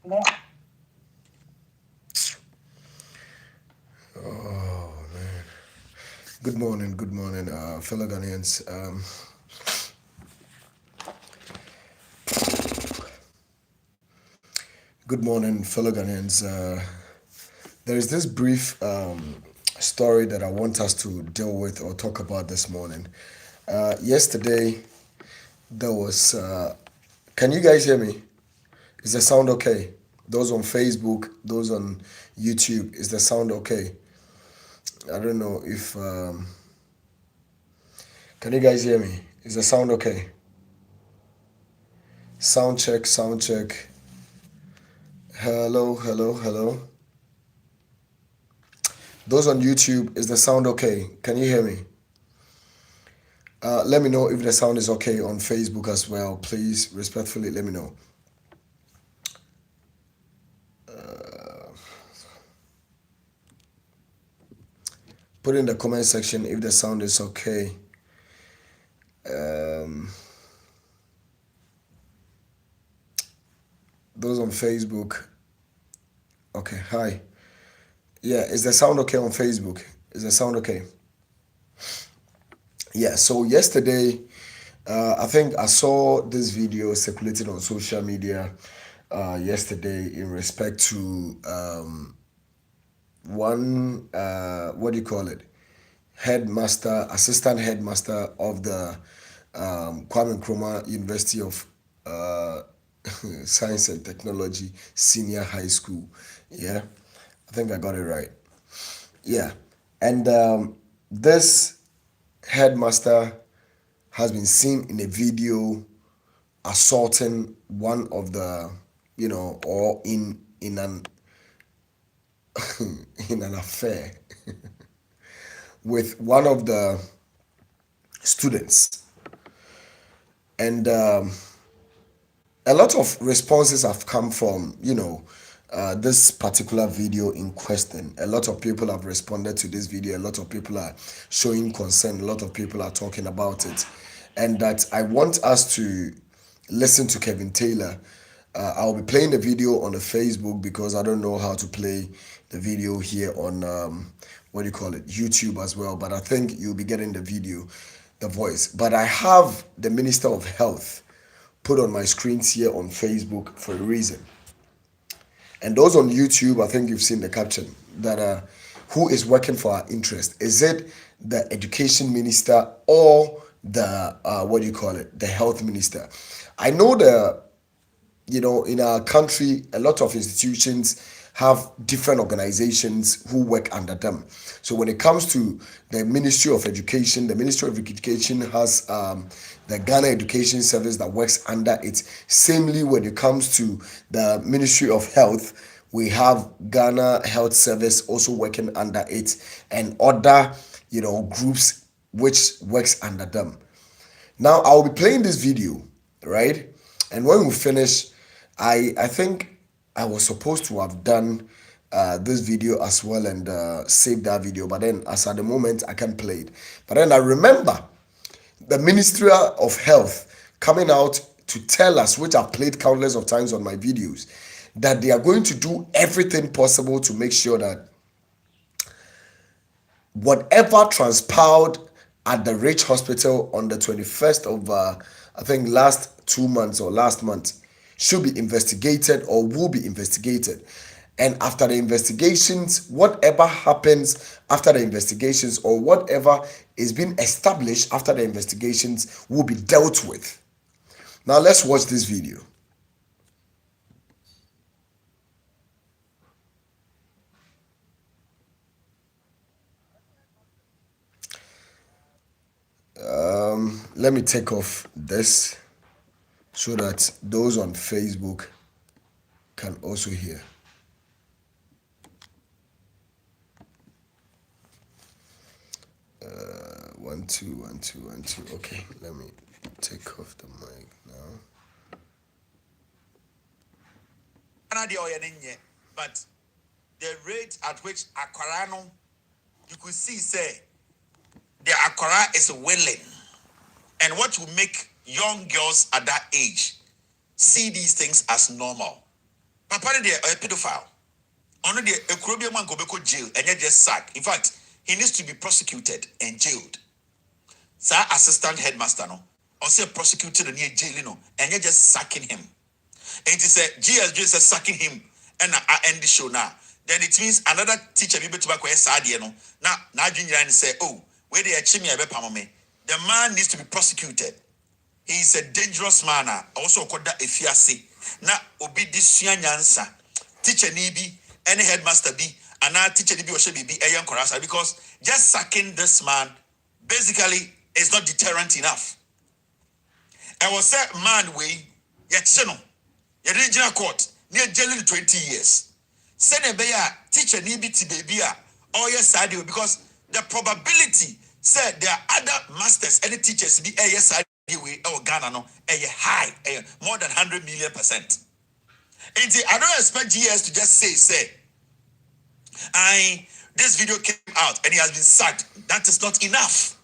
Oh man. Good morning, fellow Ghanaians. Good morning, fellow Ghanaians. There is this brief story that I want us to deal with or talk about this morning. Yesterday, there was. Can you guys hear me? Is the sound okay? Those on Facebook, those on YouTube, is the sound okay? I don't know if. Can you guys hear me? Is the sound okay? Sound check, sound check. Hello, hello, hello. Those on YouTube, is the sound okay? Can you hear me? Let me know if the sound is okay on Facebook as well. Please, respectfully, let me know. Put in the comment section if the sound is okay. Those on Facebook, okay, hi. Yeah, is the sound okay on Facebook? Is the sound okay? Yeah, so yesterday, I think I saw this video circulating on social media yesterday in respect to one, what do you call it? Headmaster, assistant headmaster of the Kwame Nkrumah University of Science and Technology Senior High School. Yeah, I think I got it right. Yeah, and this headmaster has been seen in a video assaulting one of the, or in an in an affair with one of the students, and a lot of responses have come from this particular video in question. A lot of people have responded to this video. A lot of people are showing concern. A lot of people are talking about it, and that I want us to listen to Kevin Taylor. I'll be playing the video on the Facebook because I don't know how to play the video here on what do you call it, YouTube as well. But I think you'll be getting the video, the voice. But I have the Minister of Health put on my screens here on Facebook for a reason. And those on YouTube, I think you've seen the caption that who is working for our interest? Is it the education minister or the what do you call it, the health minister? I know in our country, a lot of institutions have different organizations who work under them. So when it comes to the Ministry of Education, the Ministry of Education has the Ghana Education Service that works under it. Samely, when it comes to the Ministry of Health, we have Ghana Health Service also working under it, and other groups which works under them. Now I'll be playing this video, right? And when we finish, I think I was supposed to have done this video as well and saved that video, but then as at the moment I can't play it. But then I remember the Ministerial of Health coming out to tell us, which I've played countless of times on my videos, that they are going to do everything possible to make sure that whatever transpired at the Rich Hospital on the 21st of, I think, last 2 months or last month should be investigated or will be investigated. And after the investigations, whatever happens after the investigations or whatever is being established after the investigations will be dealt with. Now let's watch this video. Let me take off this so that those on Facebook can also hear. One, two, one, two, one, two. Okay, let me take off the mic now. But the rate at which Aquarano, you could see, say, the Aquara is willing. And what will make young girls at that age see these things as normal? Papa de a pedophile. Ono de ekurobia man go beko jail and just sack. In fact, he needs to be prosecuted and jailed. Sir assistant headmaster no, or say prosecuted and jail no, and you just sacking him. And it is GS just sacking him and I end the show now. Then it means another teacher be to back where Sadia no. Now junior and say, oh, where they achieve me a me. The man needs to be prosecuted. He is a dangerous man. Also called that efiase. Na obi disua nyansa. Teacher nibi, any headmaster be, and now teacher nibi or should be a young korasa, because just sacking this man basically is not deterrent enough. I was said man way yet seno. Your regional court near jailing 20 years. Send a teacher nibi ti baby or yes side because the probability said there are other masters any teachers be a yes side way or Ghana no a high more than 100,000,000%. And I don't expect GS to just say this video came out and he has been sacked. That is not enough.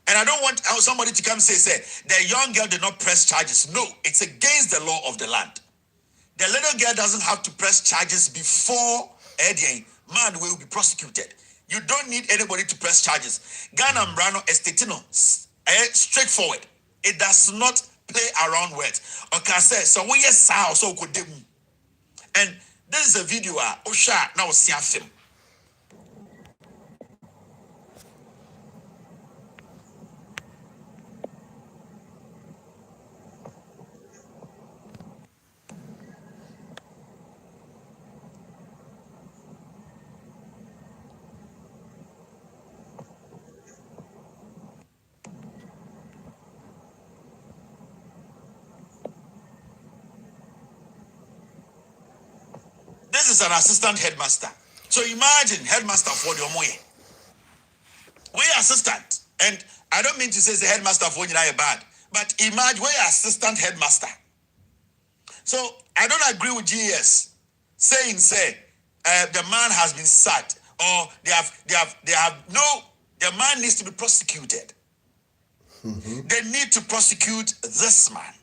And I don't want somebody to come say the young girl did not press charges. No, it's against the law of the land. The little girl doesn't have to press charges before Eddie man will be prosecuted. You don't need anybody to press charges. Ghana Mbrano Estetino, straightforward. It does not play around words. Okay, so we yes so could do. And this is a video Osha now see film. This is an assistant headmaster. So imagine headmaster for the Omoye. We're assistant. And I don't mean to say the headmaster for you bad. But imagine we're assistant headmaster. So I don't agree with GS saying the man has been sacked or the man needs to be prosecuted. Mm-hmm. They need to prosecute this man.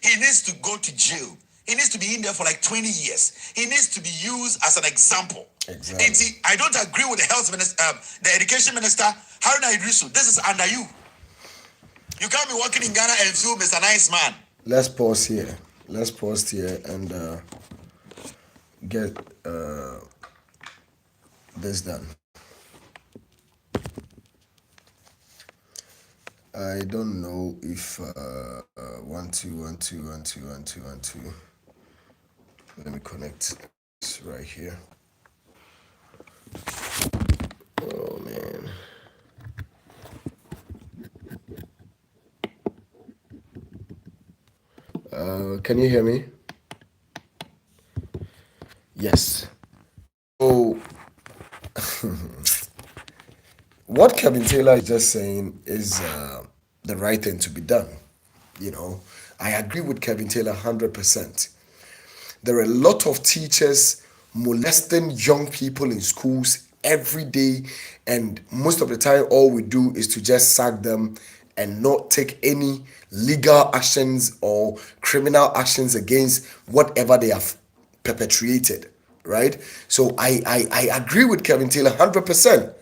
He needs to go to jail. He needs to be in there for like 20 years. He needs to be used as an example. Exactly. And see, I don't agree with the health minister, the education minister, Haruna Idrisu. This is under you. You can't be working in Ghana and feel Mr. Nice Man. Let's pause here. Let's pause here and get this done. I don't know if 1 2 1 2 1 2 1 2 1 2. Let me connect this right here. Oh man. Can you hear me? Yes. So what Kevin Taylor is just saying is the right thing to be done. You know, I agree with Kevin Taylor 100%. There are a lot of teachers molesting young people in schools every day, and most of the time all we do is to just sack them and not take any legal actions or criminal actions against whatever they have perpetrated, right? So I agree with Kevin Taylor 100%.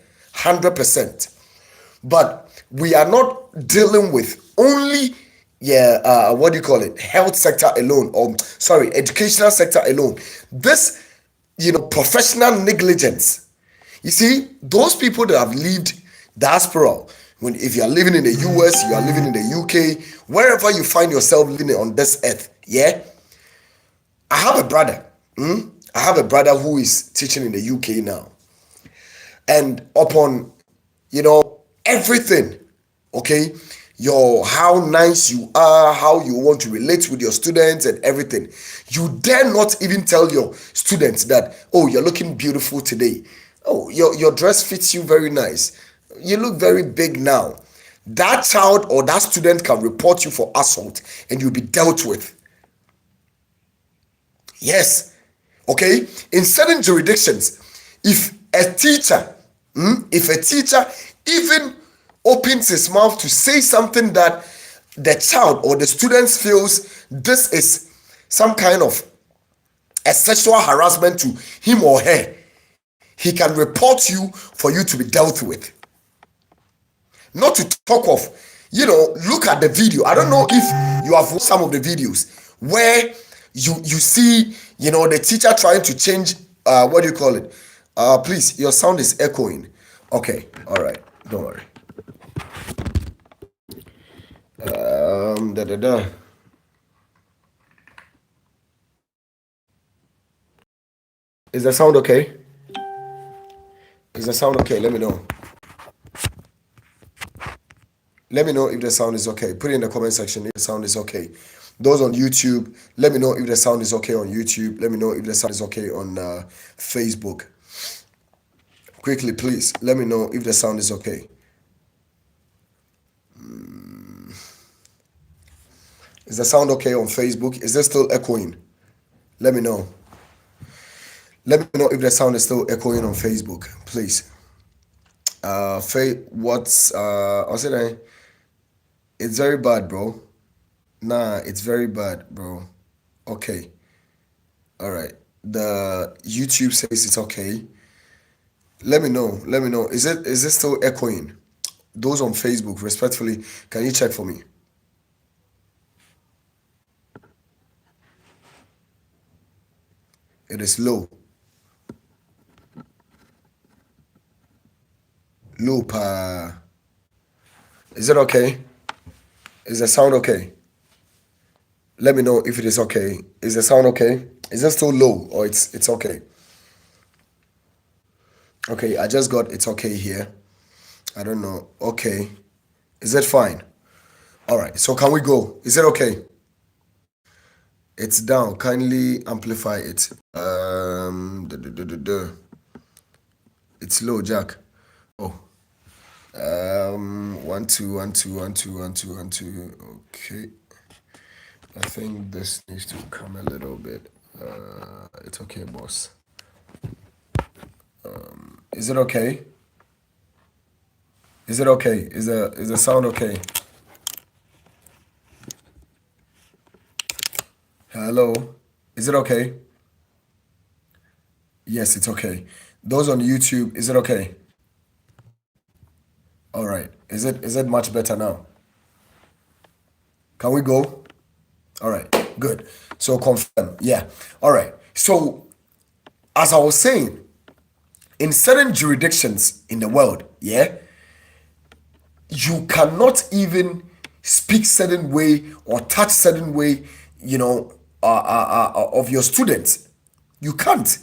But we are not dealing with only health sector alone, or educational sector alone. This, professional negligence. You see, those people that have lived diaspora, if you are living in the US, you are living in the UK, wherever you find yourself living on this earth, yeah. I have a brother. I have a brother who is teaching in the UK now, and upon, everything, okay. How nice you are, how you want to relate with your students and everything. You dare not even tell your students that, oh, you're looking beautiful today. Oh, your dress fits you very nice. You look very big now. That child or that student can report you for assault and you'll be dealt with. Yes. Okay? In certain jurisdictions, if a teacher even opens his mouth to say something that the child or the students feels this is some kind of a sexual harassment to him or her, he can report you for you to be dealt with. Not to talk of, look at the video. I don't know if you have watched some of the videos where you see, the teacher trying to change, what do you call it? Please, your sound is echoing. Okay, all right, don't worry. Is the sound okay? Is the sound okay? Let me know. Let me know if the sound is okay. Put it in the comment section if the sound is okay. Those on YouTube, let me know if the sound is okay on YouTube. Let me know if the sound is okay on Facebook. Quickly, please, let me know if the sound is okay. Is the sound okay on Facebook? Is it still echoing? Let me know. Let me know if the sound is still echoing on Facebook, please. What's I'll say that it's very bad, bro. Nah, it's very bad, bro. Okay. All right. The YouTube says it's okay. Let me know. Let me know. Is it still echoing? Those on Facebook, respectfully, can you check for me? It is low. Low pa. Is it okay? Is the sound okay? Let me know if it is okay. Is the sound okay? Is it still low or it's okay? Okay, I just got it's okay here. I don't know. Okay. Is it fine? All right. So can we go? Is it okay? It's down. Kindly amplify it. It's low, Jack. Oh. 1 2 1 2 1 2 1 2 1 2. Okay. I think this needs to come a little bit. It's okay, boss. Is it okay? Is it okay? Is the sound okay? Hello? Is it okay? Yes, it's okay. Those on YouTube, is it okay? All right. Is it much better now? Can we go? All right. Good. So confirm. Yeah. All right. So as I was saying, in certain jurisdictions in the world, yeah, you cannot even speak certain way or touch certain way, of your students. You can't.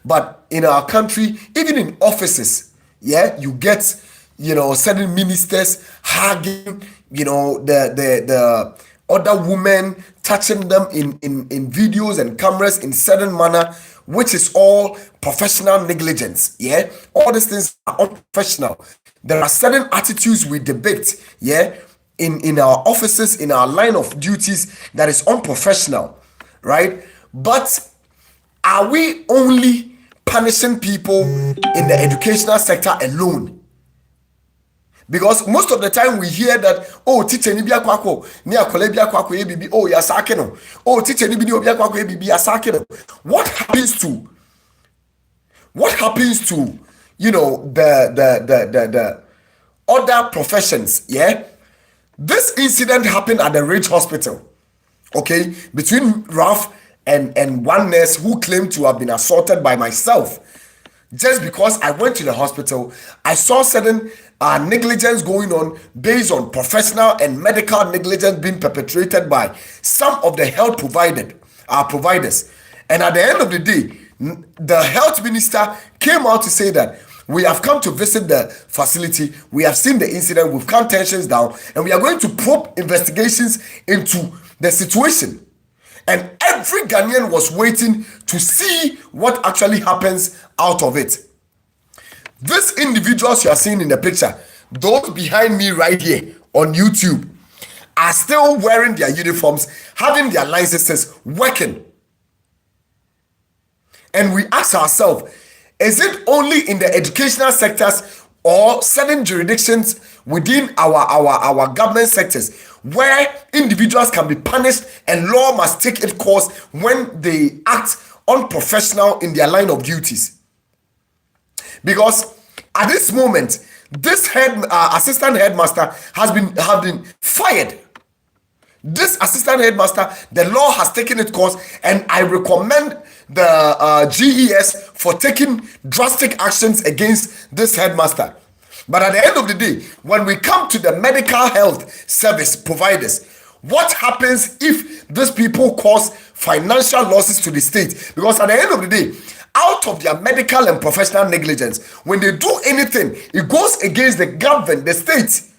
But in our country, even in offices, yeah, you get, certain ministers hugging, the other women, touching them in videos and cameras in certain manner, which is all professional negligence. Yeah, all these things are unprofessional. There are certain attitudes we debate, yeah, in our offices, in our line of duties, that is unprofessional, right? But are we only punishing people in the educational sector alone? Because most of the time we hear that, oh, teacher ni bi akwako ni akole bi akwako ye bibi, oh, ya sake no, oh, teacher ni bi akwako ye bibi, ya sake no. What happens to the other professions? Yeah, this incident happened at the Ridge Hospital, okay, between Ralph and one nurse who claimed to have been assaulted by myself. Just because I went to the hospital, I saw certain negligence going on based on professional and medical negligence being perpetrated by some of the health providers. And at the end of the day, the health minister came out to say that we have come to visit the facility, we have seen the incident, we've calmed tensions down, and we are going to probe investigations into the situation. And every Ghanaian was waiting to see what actually happens out of it. These individuals you are seeing in the picture, those behind me right here on YouTube, are still wearing their uniforms, having their licenses, working. And we ask ourselves, is it only in the educational sectors or certain jurisdictions within our government sectors where individuals can be punished and law must take its course when they act unprofessional in their line of duties. Because at this moment, this assistant headmaster has been fired. This assistant headmaster, the law has taken its course, and I recommend the GES for taking drastic actions against this headmaster. But at the end of the day, when we come to the medical health service providers, what happens if these people cause financial losses to the state? Because at the end of the day, out of their medical and professional negligence, when they do anything, it goes against the government, the state.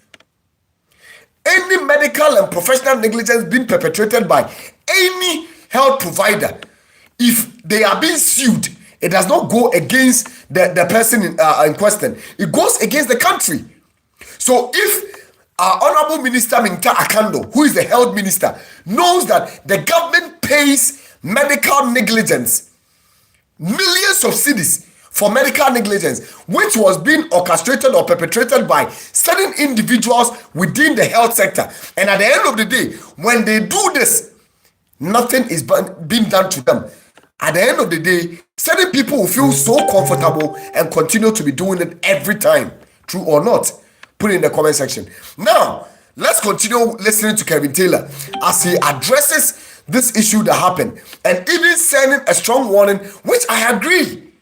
Any medical and professional negligence being perpetrated by any health provider, if they are being sued, it does not go against the person in question. It goes against the country. So if our Honorable Minister Minta Akando, who is the health minister, knows that the government pays medical negligence, millions of cedis for medical negligence, which was being orchestrated or perpetrated by certain individuals within the health sector. And at the end of the day, when they do this, nothing is being done to them. At the end of the day, certain people will feel so comfortable and continue to be doing it every time. True or not? Put it in the comment section. Now, let's continue listening to Kevin Taylor as he addresses this issue that happened, and even sending a strong warning, which I agree,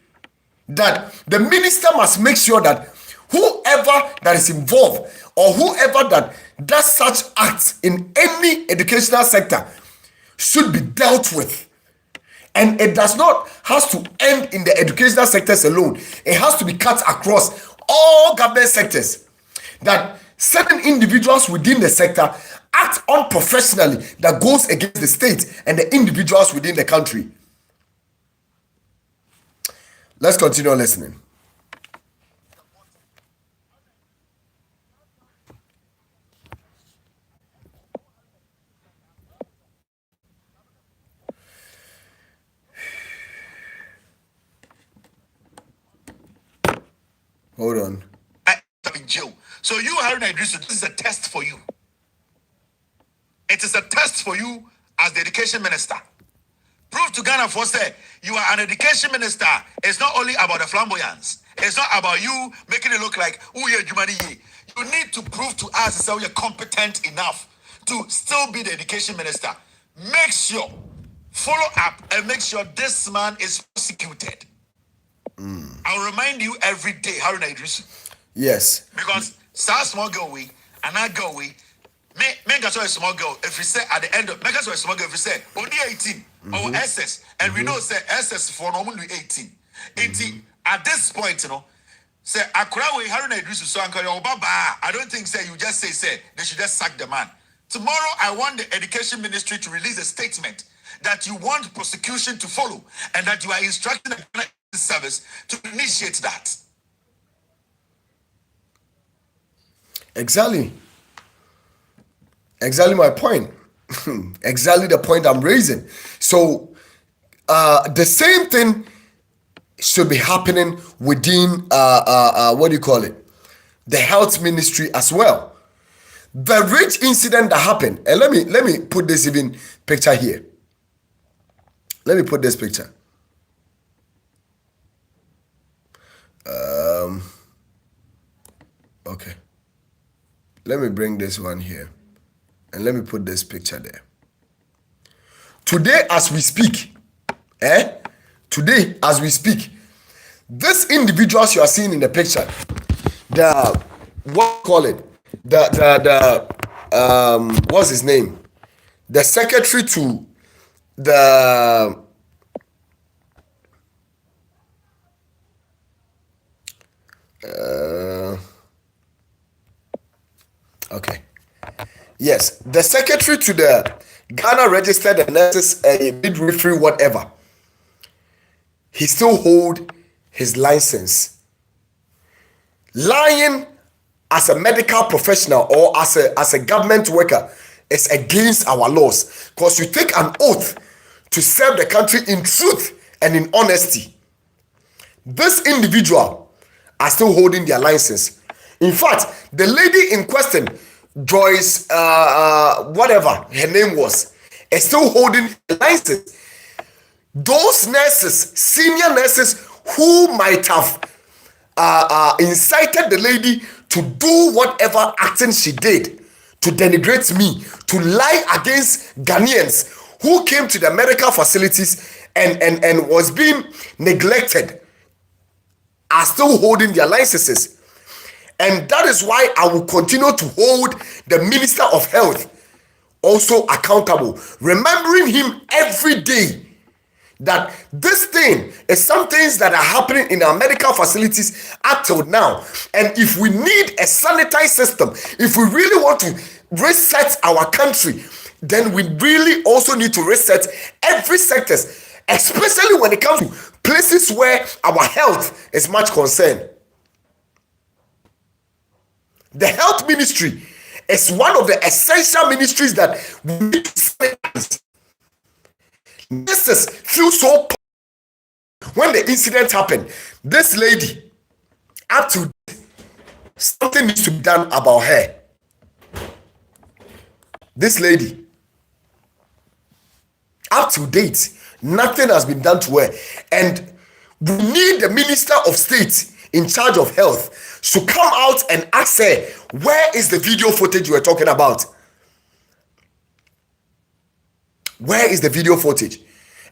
that the minister must make sure that whoever that is involved or whoever that does such acts in any educational sector should be dealt with. And it does not has to end in the educational sectors alone. It has to be cut across all government sectors. That certain individuals within the sector act unprofessionally that goes against the state and the individuals within the country. Let's continue listening. Hold on. I'm in jail. So you, Haruna Idrisu, this is a test for you. It is a test for you as the education minister. Prove to Ghana for say you are an education minister. It's not only about the flamboyance. It's not about you making it look like oh yeah, you need to prove to us that you're competent enough to still be the education minister. Make sure, follow up, and make sure this man is prosecuted. I'll remind you every day, Haruna Idrisu. Yes. Because small girl we and I go we make us a small girl if we say at the end of make us a small girl if we say only 18 or SS, and we know say SS for normally 18. 18 at this point, you know, say Akra we Haruna Idrisu so uncle your baba. I don't think say you just say they should just sack the man. Tomorrow I want the education ministry to release a statement that you want prosecution to follow and that you are instructing the service to initiate that. Exactly my point. Exactly the point I'm raising. So the same thing should be happening within what do you call it, the health ministry as well. The rich incident that happened, and let me put this even picture here. Let me put this picture. Okay, let me bring this one here and let me put this picture there. Today as we speak, these individuals you are seeing in the picture, what's his name, the secretary to the the secretary to the Ghana Registered Nurses Midwifery whatever, he still hold his license. Lying as a medical professional or as a government worker is against our laws, because you take an oath to serve the country in truth and in honesty. This individual are still holding their license. In fact, the lady in question, Joyce, whatever her name was, is still holding the license. those nurses, senior nurses who might have incited the lady to do whatever acting she did, to denigrate me, to lie against Ghanaians who came to the medical facilities and was being neglected, are still holding their licenses. And that is why I will continue to hold the Minister of Health also accountable, remembering him every day that this thing is some things that are happening in our medical facilities up till now. And if we need a sanitized system, if we really want to reset our country, then we really also need to reset every sector, especially when it comes to places where our health is much concerned. The health ministry is one of the essential ministries that we need to sanitize. Nurses feel so when the incident happened. This lady, up to something needs to be done about her. This lady, up to date, nothing has been done to her. And we need the Minister of State in charge of health to come out and ask her, where is the video footage you were talking about? Where is the video footage?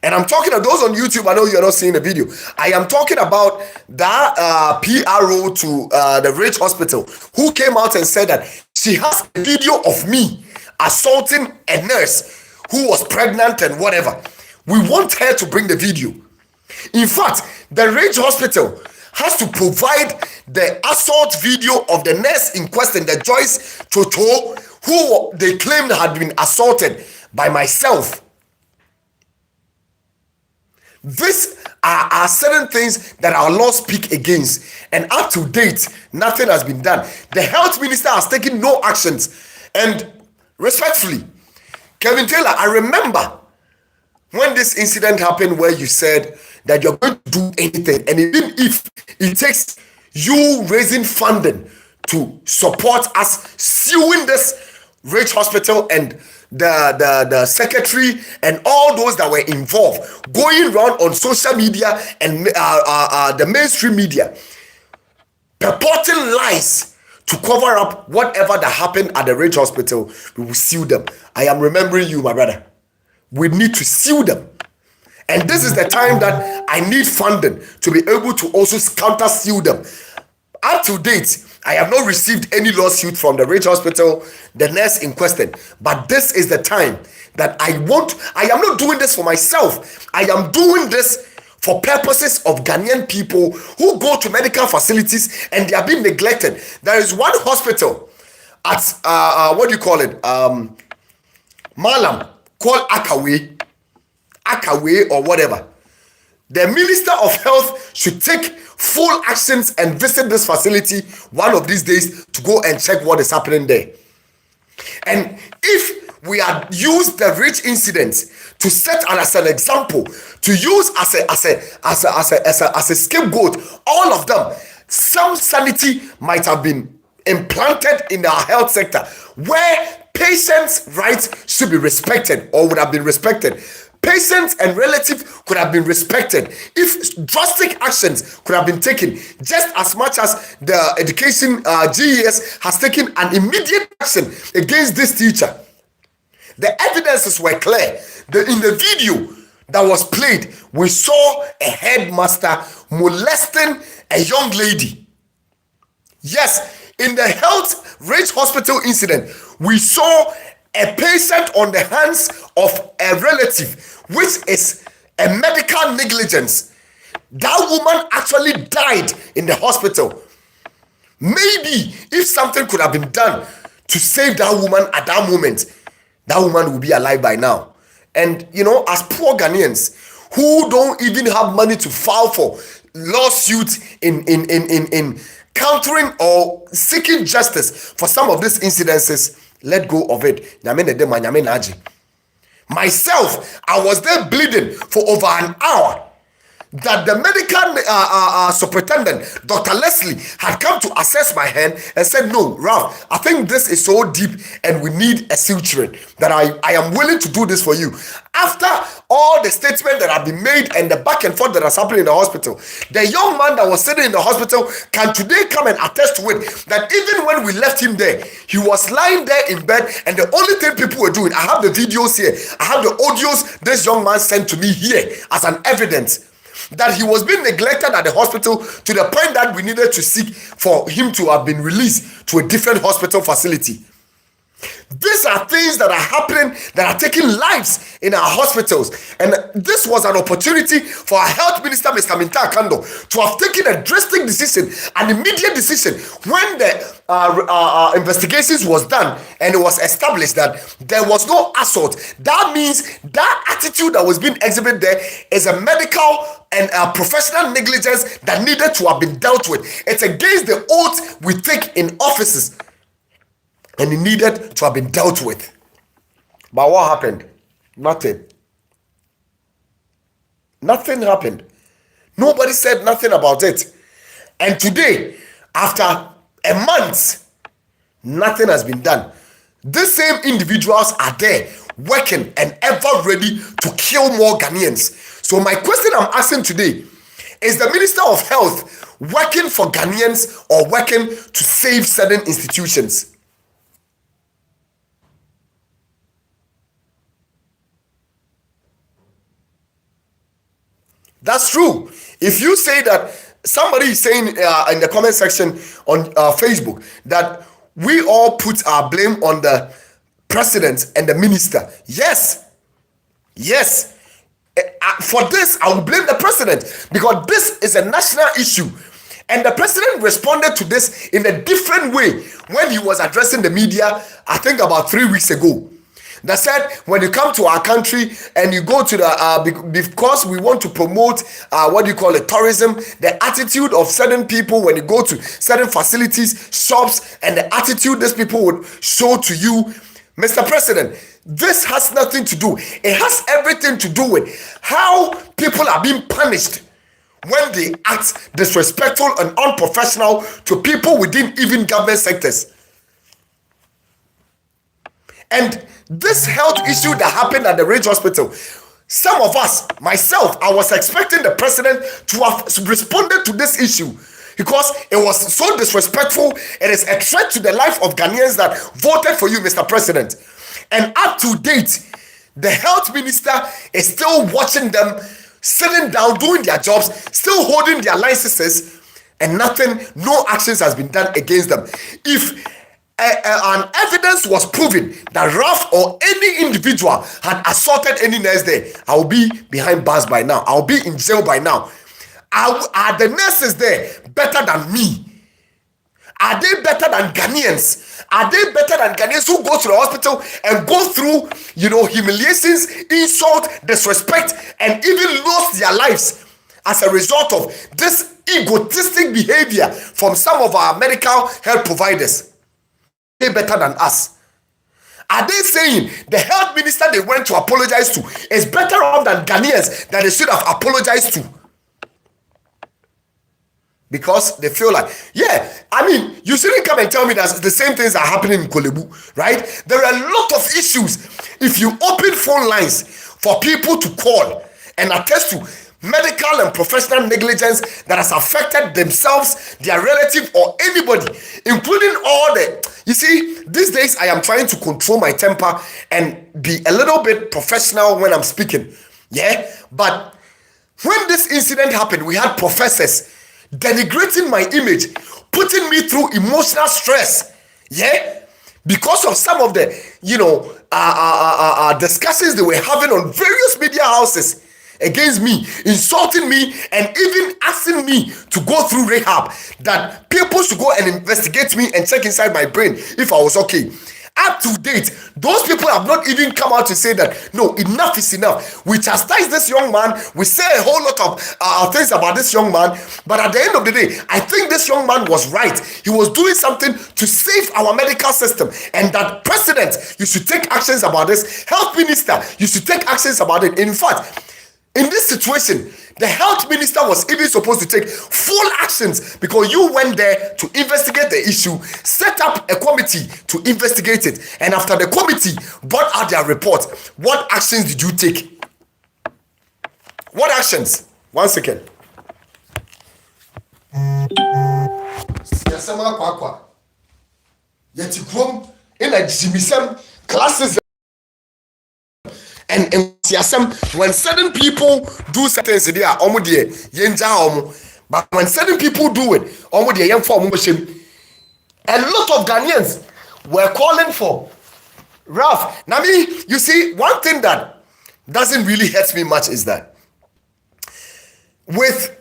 And I'm talking to those on YouTube. I know you're not seeing the video. I am talking about that PRO to the Rich Hospital who came out and said that she has a video of me assaulting a nurse who was pregnant and whatever. We want her to bring the video. In fact, the Rich Hospital has to provide the assault video of the nurse in question, the Joyce Toto, who they claimed had been assaulted by myself. These are certain things that our laws speak against, and up to date, nothing has been done. The health minister has taken no actions. And respectfully, Kevin Taylor, I remember when this incident happened where you said that you're going to do anything, and even if it takes you raising funding to support us suing this Rich Hospital and the secretary and all those that were involved, going around on social media and the mainstream media, purporting lies to cover up whatever that happened at the Rich Hospital, we will sue them. I am remembering you, my brother. We need to sue them. And this is the time that I need funding to be able to also counter sue them. Up to date, I have not received any lawsuit from the Rich Hospital, the nurse in question. But this is the time that I am not doing this for myself. I am doing this for purposes of Ghanaian people who go to medical facilities and they are being neglected. There is one hospital at, what do you call it? Malam, called Akawe or whatever. The Minister of Health should take full actions and visit this facility one of these days to go and check what is happening there. And if we had used the Rich incidents to set as an example, to use as a scapegoat, all of them, some sanity might have been implanted in our health sector where patients' rights should be respected or would have been respected. Patients and relatives could have been respected if drastic actions could have been taken, just as much as the education GES has taken an immediate action against this teacher. The evidences were clear. In the video that was played, we saw a headmaster molesting a young lady. Yes, in the Health Rich Hospital incident, we saw a patient on the hands of a relative, which is a medical negligence. That woman actually died in the hospital. Maybe if something could have been done to save that woman at that moment, that woman would be alive by now. And you know, as poor Ghanaians who don't even have money to file for lawsuits in countering or seeking justice for some of these incidences, let go of it. Myself, I was there bleeding for over an hour. that the medical superintendent, Dr. Leslie, had come to assess my hand and said, no, Ralph, I think this is so deep and we need a suturing, that I am willing to do this for you. After all the statements that have been made and the back and forth that has happened in the hospital, the young man that was sitting in the hospital can today come and attest to it, that even when we left him there, he was lying there in bed, and the only thing people were doing, I have the videos here, I have the audios this young man sent to me here as an evidence that he was being neglected at the hospital to the point that we needed to seek for him to have been released to a different hospital facility. These are things that are happening, that are taking lives in our hospitals. And this was an opportunity for our health minister, Mr. Minta Kando, to have taken a drastic decision, an immediate decision, when the investigations was done and it was established that there was no assault. That means that attitude that was being exhibited there is a medical and a professional negligence that needed to have been dealt with. It's against the oath we take in offices, and it needed to have been dealt with. But what happened? Nothing. Nothing happened. Nobody said nothing about it. And today, after a month, nothing has been done. These same individuals are there working and ever ready to kill more Ghanaians. So my question I'm asking today, is the Minister of Health working for Ghanaians or working to save certain institutions? That's true. If you say that, somebody is saying in the comment section on Facebook that we all put our blame on the president and the minister. Yes. Yes. For this, I will blame the president, because this is a national issue. And the president responded to this in a different way when he was addressing the media, I think about 3 weeks ago. That said, when you come to our country and you go to the, because we want to promote, tourism, the attitude of certain people when you go to certain facilities, shops, and the attitude these people would show to you, Mr. President, this has nothing to do. It has everything to do with how people are being punished when they act disrespectful and unprofessional to people within even government sectors. And this health issue that happened at the Ridge Hospital, some of us, myself, I was expecting the president to have responded to this issue, because it was so disrespectful. It is a threat to the life of Ghanaians that voted for you, Mr. President. And up to date, the health minister is still watching them, sitting down, doing their jobs, still holding their licenses, and nothing, no actions has been done against them. If an evidence was proven that Ralph or any individual had assaulted any nurse there, I will be behind bars by now. I'll be in jail by now. Are the nurses there better than me? Are they better than Ghanaians? Are they better than Ghanaians who go to the hospital and go through, humiliations, insult, disrespect, and even lost their lives as a result of this egotistic behavior from some of our medical health providers? Better than us? Are they saying the health minister they went to apologize to is better off than Ghanaians that they should have apologized to? Because they feel like, you shouldn't come and tell me that the same things are happening in Kolebu, right? There are a lot of issues. If you open phone lines for people to call and attest to medical and professional negligence that has affected themselves, their relative, or anybody, including all the... You see, these days I am trying to control my temper and be a little bit professional when I'm speaking. Yeah? But when this incident happened, we had professors denigrating my image, putting me through emotional stress. Yeah? Because of some of the, discussions they were having on various media houses against me, insulting me, and even asking me to go through rehab, that people should go and investigate me and check inside my brain if I was okay. Up to date, those people have not even come out to say that, no, enough is enough. We chastise this young man, we say a whole lot of things about this young man, but at the end of the day, I think this young man was right. He was doing something to save our medical system, and that president, you should take actions about this. Health minister, you should take actions about it. In fact, In this situation, the health minister was even supposed to take full actions because you went there to investigate the issue, set up a committee to investigate it, and after the committee brought out their report, what actions did you take? What actions? 1 second. Siasama kwakwa. Yeti krom in a jimisem classes. And when certain people do certain things, they are but when certain people do it, a lot of Ghanaians were calling for Ralph. Now, you see, one thing that doesn't really hurt me much is that with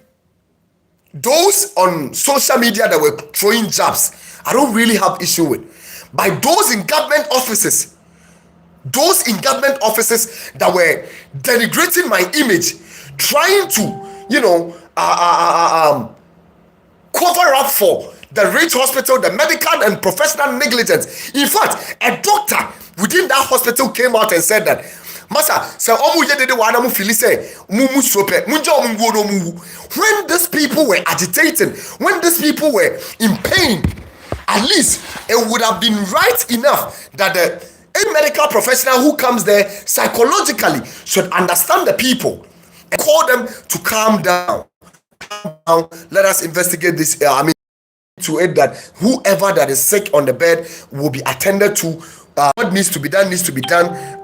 those on social media that were throwing jabs, I don't really have issue with. By those in government offices that were denigrating my image, trying to, cover up for the rich hospital, the medical and professional negligence. In fact, a doctor within that hospital came out and said that, Masa, when these people were agitating, when these people were in pain, at least it would have been right enough that a medical professional who comes there psychologically should understand the people and call them to calm down. Let us investigate this. To it that whoever that is sick on the bed will be attended to. What needs to be done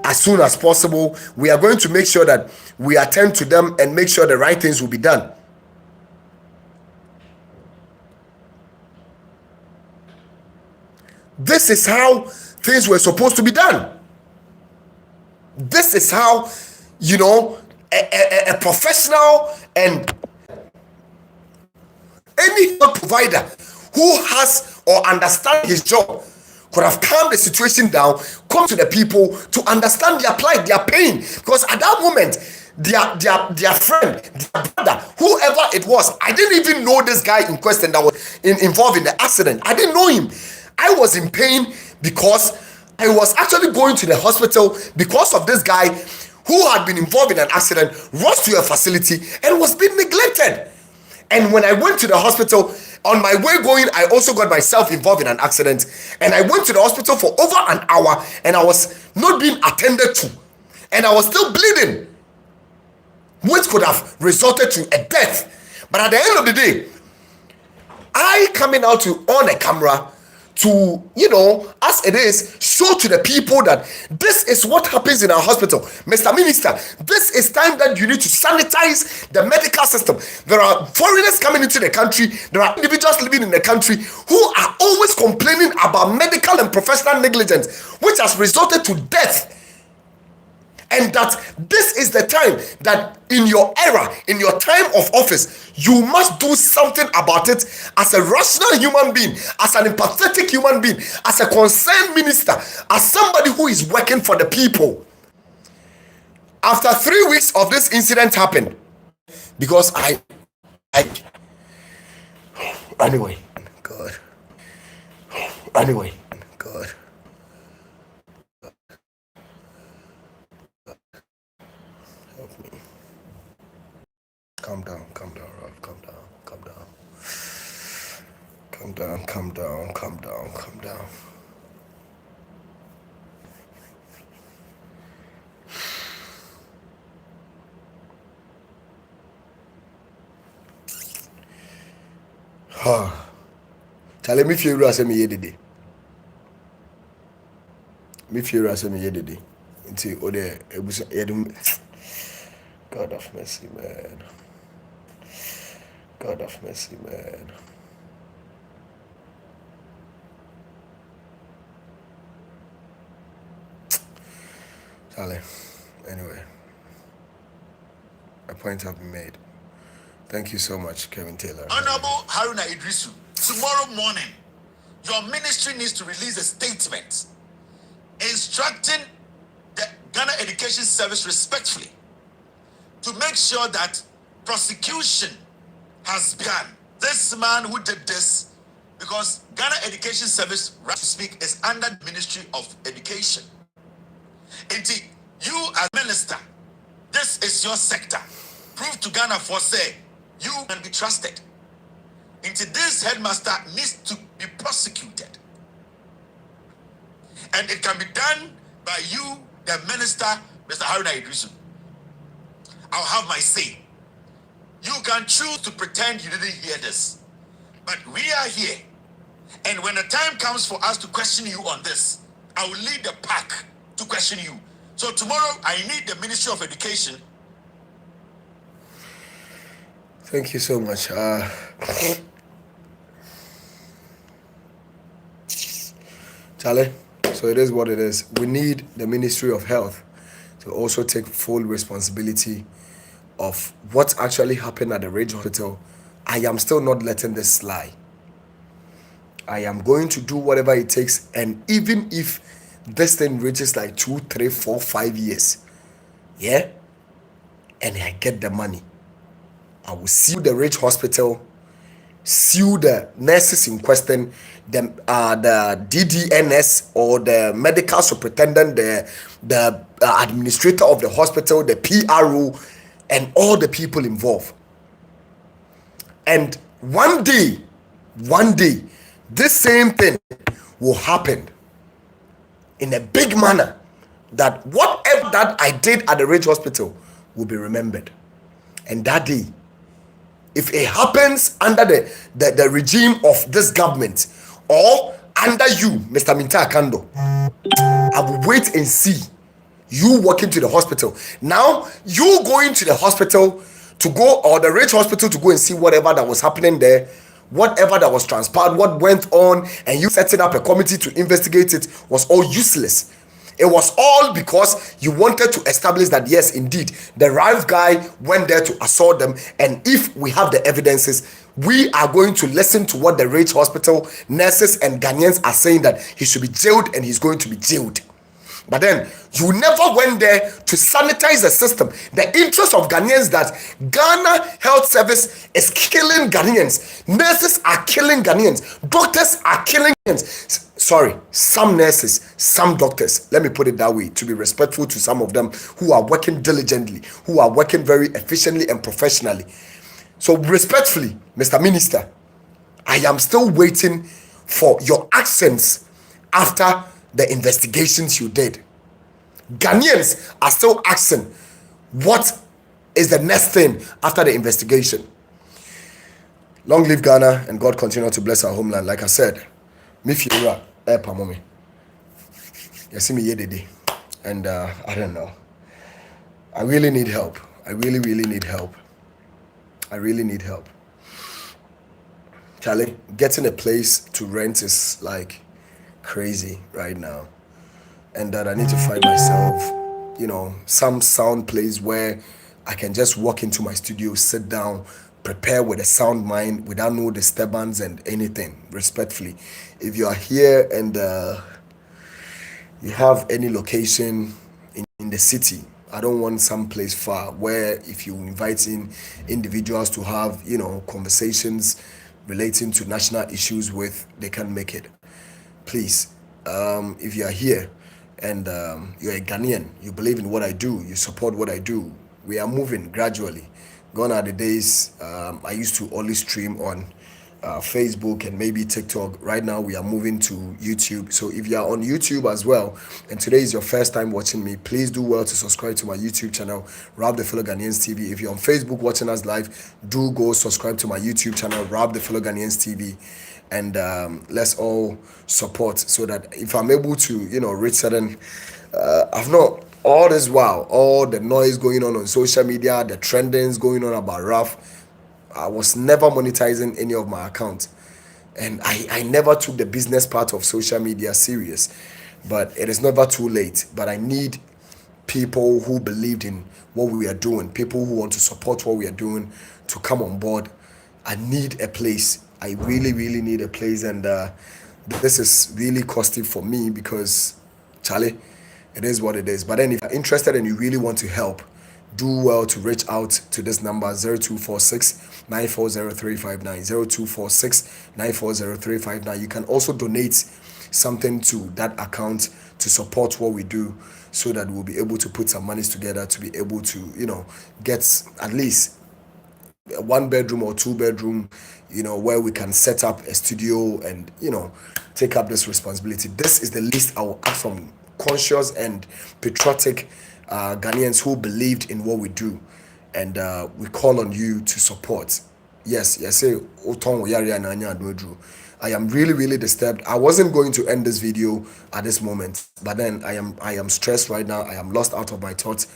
as soon as possible. We are going to make sure that we attend to them and make sure the right things will be done. This is how things were supposed to be done. This is how, a professional and any provider who has or understands his job could have calmed the situation down, come to the people to understand their plight, their pain. Because at that moment, their friend, their brother, whoever it was, I didn't even know this guy in question that was involved in the accident. I didn't know him. I was in pain because I was actually going to the hospital because of this guy who had been involved in an accident, rushed to a facility and was being neglected. And when I went to the hospital, on my way going, I also got myself involved in an accident. And I went to the hospital for over an hour and I was not being attended to. And I was still bleeding, which could have resulted to a death. But at the end of the day, I coming out on a camera to, as it is, show to the people that this is what happens in our hospital. Mr. Minister, this is time that you need to sanitize the medical system. There are foreigners coming into the country. There are individuals living in the country who are always complaining about medical and professional negligence, which has resulted to death. And that this is the time that in your era, in your time of office, you must do something about it as a rational human being, as an empathetic human being, as a concerned minister, as somebody who is working for the people. After 3 weeks of this incident happened, because anyway, God. Calm down, Ralph. Calm down. Tell me if you are me yedidi. Until ode ebusa yedum. God of mercy, man. Charlie, anyway, a point has been made. Thank you so much, Kevin Taylor. Honorable Haruna Idrisu, tomorrow morning, your ministry needs to release a statement instructing the Ghana Education Service respectfully to make sure that prosecution has begun. This man who did this, because Ghana Education Service, right to speak, is under the Ministry of Education. Indeed, you as minister, this is your sector. prove to Ghana for say you can be trusted. Into this headmaster needs to be prosecuted. And it can be done by you, the minister, Mr. Haruna Idrisu. I'll have my say. You can choose to pretend you didn't hear this. But we are here. And when the time comes for us to question you on this, I will lead the pack to question you. So tomorrow, I need the Ministry of Education. Thank you so much. Charlie, so it is what it is. We need the Ministry of Health to also take full responsibility of what actually happened at the Ridge Hospital. I am still not letting this slide. I am going to do whatever it takes, and even if this thing reaches like 2, 3, 4, 5 years, yeah, and I get the money, I will sue the Ridge Hospital, sue the nurses in question, the DDNS or the medical superintendent, the administrator of the hospital, the PRO, and all the people involved. And one day, this same thing will happen in a big manner, that whatever that I did at the Ridge Hospital will be remembered. And that day, if it happens under the regime of this government or under you, Mr. Minta Kando, I will wait and see you walking to the hospital. Now, you going to the hospital to go, or the Ridge Hospital to go and see whatever that was happening there, whatever that was transpired, what went on, and you setting up a committee to investigate it was all useless. It was all because you wanted to establish that, yes, indeed, the right guy went there to assault them. And if we have the evidences, we are going to listen to what the Ridge Hospital nurses and Ghanaians are saying, that he should be jailed, and he's going to be jailed. But then you never went there to sanitize the system. The interest of Ghanaians, that Ghana Health Service is killing Ghanaians. Nurses are killing Ghanaians. Doctors are killing Ghanaians. Sorry, some nurses, some doctors, let me put it that way, to be respectful to some of them who are working diligently, who are working very efficiently and professionally. So respectfully, Mr. Minister, I am still waiting for your accents after the investigations you did. Ghanaians are still asking, what is the next thing after the investigation? Long live Ghana, and God continue to bless our homeland. Like I said, me fiura pamomi. You see me yedede, and I don't know. I really need help. I really need help. I really need help. Charlie, getting a place to rent is like crazy right now, and that I need to find myself, some sound place where I can just walk into my studio, sit down, prepare with a sound mind without no disturbance and anything. Respectfully, if you are here and you have any location in the city, I don't want some place far where if you invite in individuals to have conversations relating to national issues with, they can make it. Please, if you are here and you're a Ghanaian, you believe in what I do, you support what I do, we are moving gradually. Gone are the days I used to only stream on Facebook and maybe TikTok. Right now we are moving to YouTube. So if you are on YouTube as well, and today is your first time watching me, please do well to subscribe to my YouTube channel, Rob the Fellow Ghanaians TV. If you're on Facebook watching us live, do go subscribe to my YouTube channel, Rob the Fellow Ghanaians TV. And let's all support, so that if I'm able to reach certain I've not all this while, all the noise going on social media, the trendings going on about Raf, I was never monetizing any of my accounts, and I never took the business part of social media serious. But it is never too late. But I need people who believed in what we are doing, people who want to support what we are doing, to come on board. I need a place. I really need a place, and this is really costly for me because, Charlie, it is what it is. But then if you're interested and you really want to help, do well to reach out to this number, 0246 940359, 0246 940359. You can also donate something to that account to support what we do, so that we'll be able to put some monies together to be able to, get at least a 1 bedroom or 2 bedroom, where we can set up a studio and, take up this responsibility. This is the least I will ask from conscious and patriotic Ghanaians who believed in what we do. And we call on you to support. Yes, say, I am really, really disturbed. I wasn't going to end this video at this moment, but then I am stressed right now. I am lost out of my thoughts,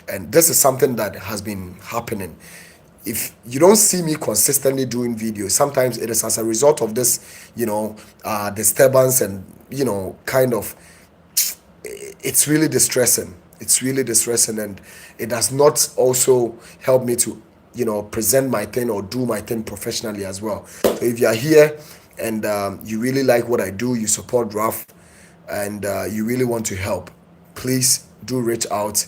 and this is something that has been happening. If you don't see me consistently doing videos, sometimes it is as a result of this, disturbance, and kind of, it's really distressing. It's really distressing, and it does not also help me to, present my thing or do my thing professionally as well. So if you are here and you really like what I do, you support Raf, and you really want to help, please do reach out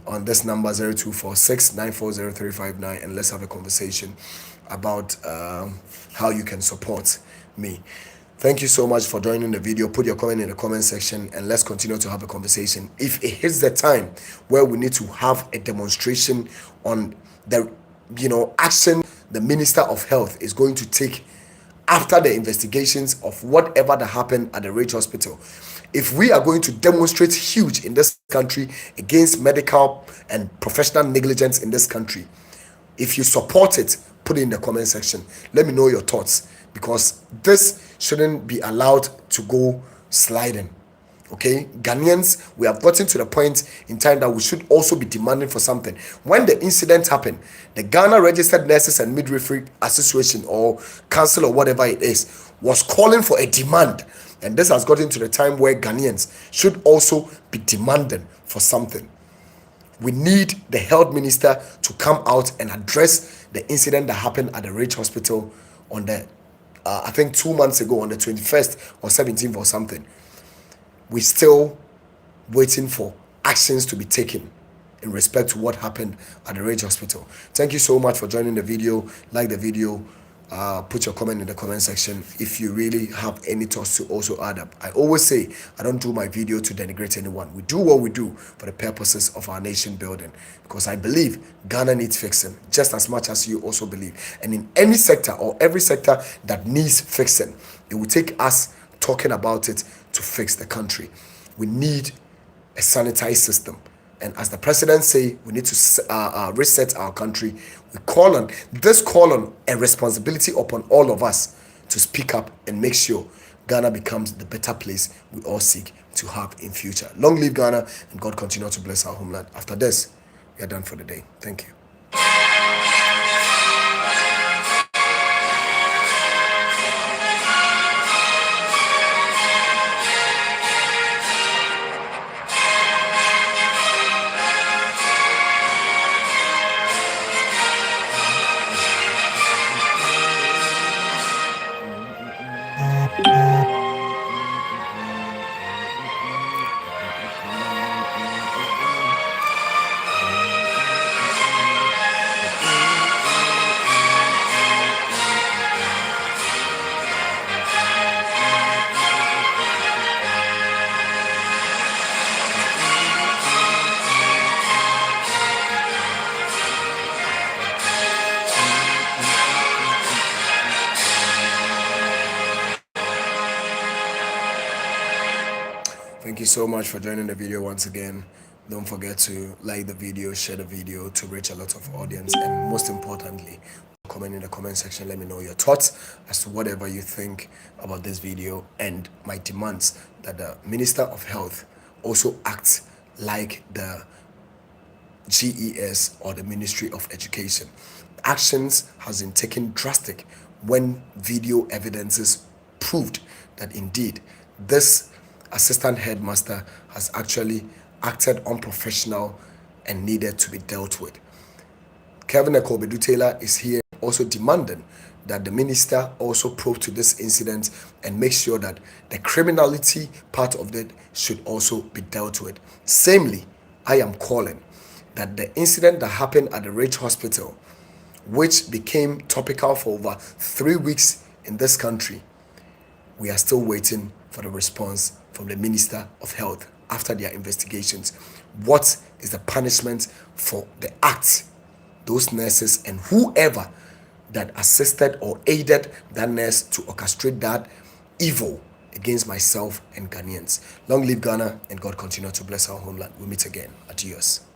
on this number 0246940359, and let's have a conversation about how you can support me. Thank you so much for joining the video. Put your comment in the comment section and let's continue to have a conversation. If it hits the time where we need to have a demonstration on the action the Minister of Health is going to take after the investigations of whatever that happened at the Rage Hospital, if we are going to demonstrate huge in this country against medical and professional negligence in this country, if you support it, put it in the comment section. Let me know your thoughts, because this shouldn't be allowed to go sliding. Okay, Ghanaians, we have gotten to the point in time that we should also be demanding for something. When the incident happened, the Ghana Registered Nurses and Midwifery Association, or council, or whatever it is, was calling for a demand. And this has gotten to the time where Ghanaians should also be demanding for something. We need the health minister to come out and address the incident that happened at the Rage Hospital on the, I think 2 months ago, on the 21st or 17th or something. We're still waiting for actions to be taken in respect to what happened at the Rage Hospital. Thank you so much for joining the video. Like the video. Put your comment in the comment section if you really have any thoughts to also add up. I always say I don't do my video to denigrate anyone. We do what we do for the purposes of our nation building, because I believe Ghana needs fixing just as much as you also believe. And in any sector or every sector that needs fixing, it will take us talking about it to fix the country. We need a sanitized system. And as the president say, we need to reset our country. We call on a responsibility upon all of us to speak up and make sure Ghana becomes the better place we all seek to have in future. Long live Ghana, and God continue to bless our homeland. After this, we are done for the day. Thank you. Thank you so much for joining the video once again. Don't forget to like the video, share the video to reach a lot of audience, and most importantly, comment in the comment section. Let me know your thoughts as to whatever you think about this video, and my demands that the Minister of Health also acts like the GES or the Ministry of Education. Actions has been taken drastic when video evidences proved that indeed this assistant headmaster has actually acted unprofessional and needed to be dealt with. Kevin Akobedu Taylor is here also demanding that the minister also probe to this incident and make sure that the criminality part of it should also be dealt with. Samely, I am calling that the incident that happened at the Rage Hospital, which became topical for over 3 weeks in this country, we are still waiting for the response from the Minister of Health after their investigations. What is the punishment for the act those nurses and whoever that assisted or aided that nurse to orchestrate that evil against myself and Ghanaians? Long live Ghana, and God continue to bless our homeland. We meet again. Adios.